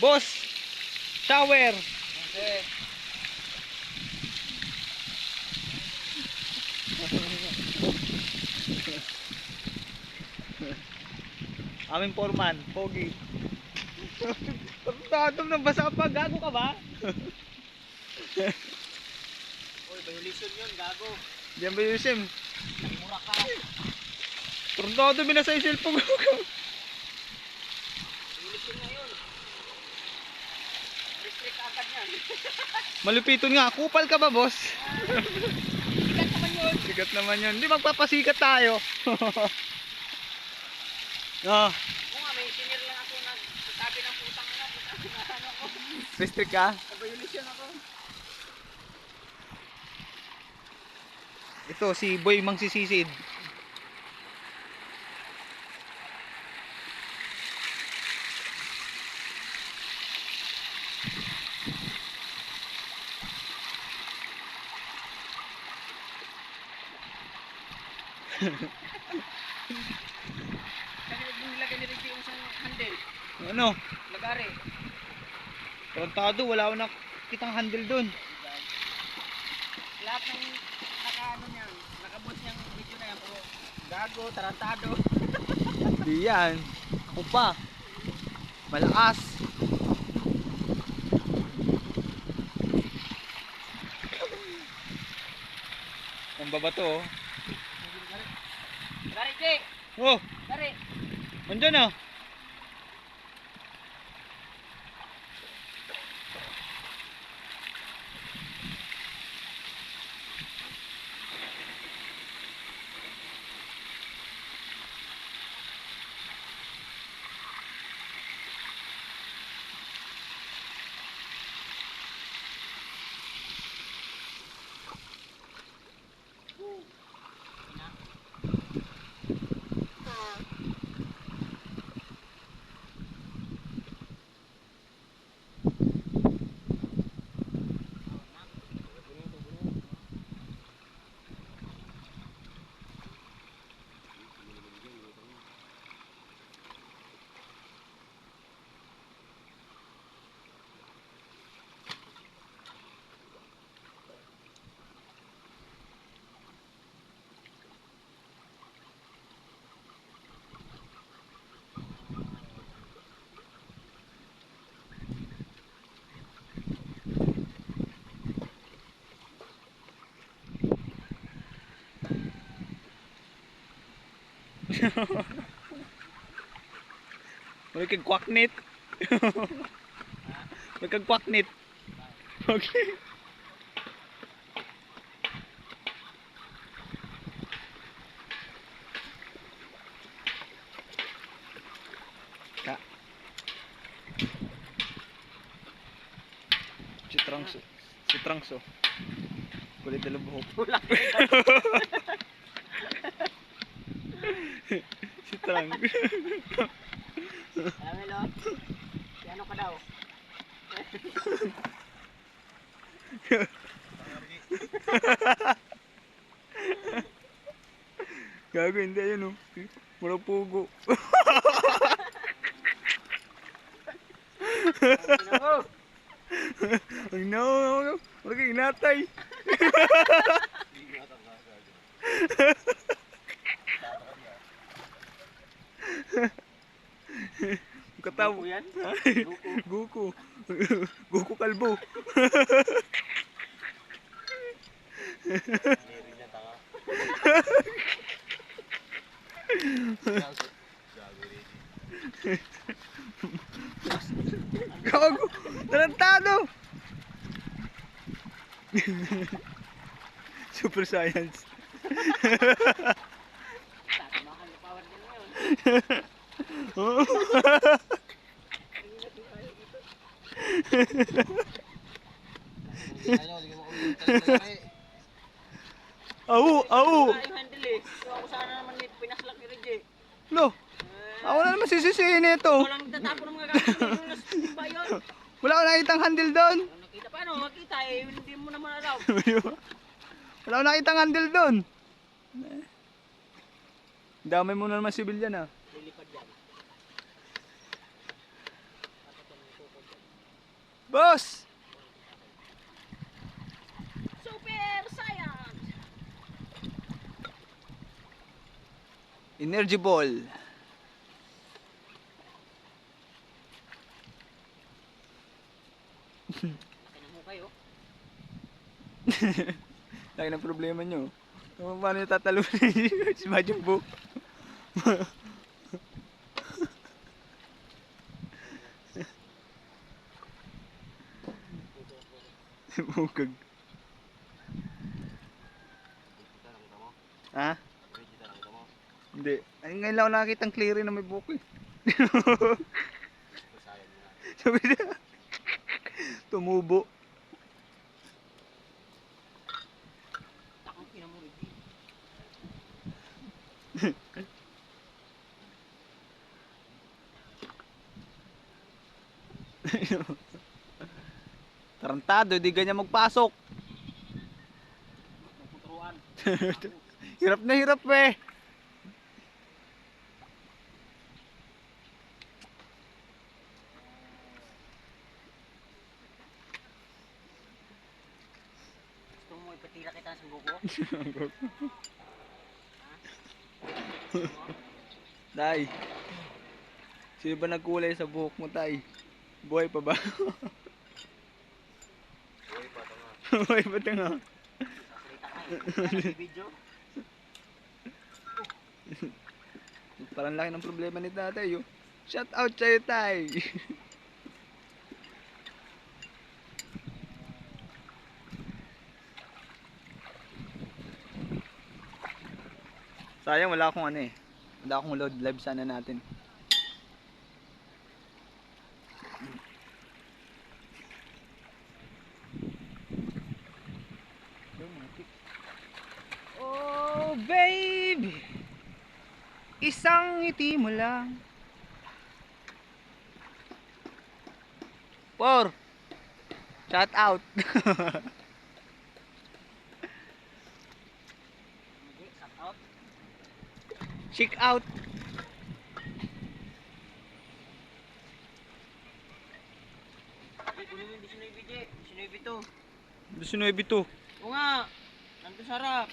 Boss, shower. Okay. Aming foreman, Pogi. Tatong nang basa pa, gago ka ba? Uy, violation yun, gago. Diyan ba yung sim? Nagmura ka. Tornado binasa yung cellphone ko. Violation na yun. Restrict agad yan. Malupiton nga, kupal ka ba, boss? Sikat naman yun. Sikat naman yun. Hindi magpapasikat tayo. Ah, Oo nga, may senior lang ako nagsasabi ng putang na. Ano ako? restrict ka? Violation ako. Ito, si Boy Mangsisisid. Kasi nilagay ni Ricky yung isang handle. Ano? Lagari. Tarantado, wala akong nakitang handle doon. Lahat ng naka-ano niyan, nakabot niyang video na yan, puro gago, tarantado. Hindi yan. Ako pa. Malakas. Ang baba to, oh. Gari, Jay! Oh, Gari! andyan ah. May kagkwaknit. May kagkwaknit. Okay. Ka. Si Trangso. Si Trangso. Kulit na buhok. Wala ka Si Trang. Alam mo, si ano ka daw? Gago, hindi ayun oh. Mura pugo. Ano? Ang no, mura kang inatay. Kataw. Guko yan? Guko. Guko kalbo. Hindi niya tanga. Gago. Tarantado. Super science. Tatamaan yung power din ngayon. Oh. Au, au. Wala yung handle eh. Ako sana naman nito, pinaslak ni Reggie. Lo. Ako na naman sisisihin nito. Walang tatapo ng mga gamit dito na ba yun? Wala akong nakitang handle doon. Walang nakita. Paano makita eh? Hindi mo naman alam. Wala akong nakitang handle doon. Damay mo na naman sibilyan ah. Lilipad yan. Boss! Super Science! Energy ball. Kaya mo kayo. Laki ng problema nyo. Kung paano nyo tatalunin si Majong Bu? Bukag. Ha? Hindi. Ay, ngayon lang ako nakakita ang clear na may buko eh. Sabi niya, tumubo. Takang pinamuri din. Tarantado, di ganyan magpasok. Magputuruan. Hirap na hirap eh. Gusto mo ipatira kita sa buko? Tay, sino ba nagkulay sa buhok mo, Tay? Buhay pa ba? Buhay pa nga. Sasalita ka eh. Video. Parang laki ng problema ni tatay, oh. Shout out sa'yo, Tay. Sayang, wala akong ano eh. Wala akong load live sana natin. Oh, baby. Isang ngiti mo lang. Shout out. Hindi, shout out. Check out. Hindi, kunin mo yung 19 to. 19 to. Oo nga. Nandun sa harap.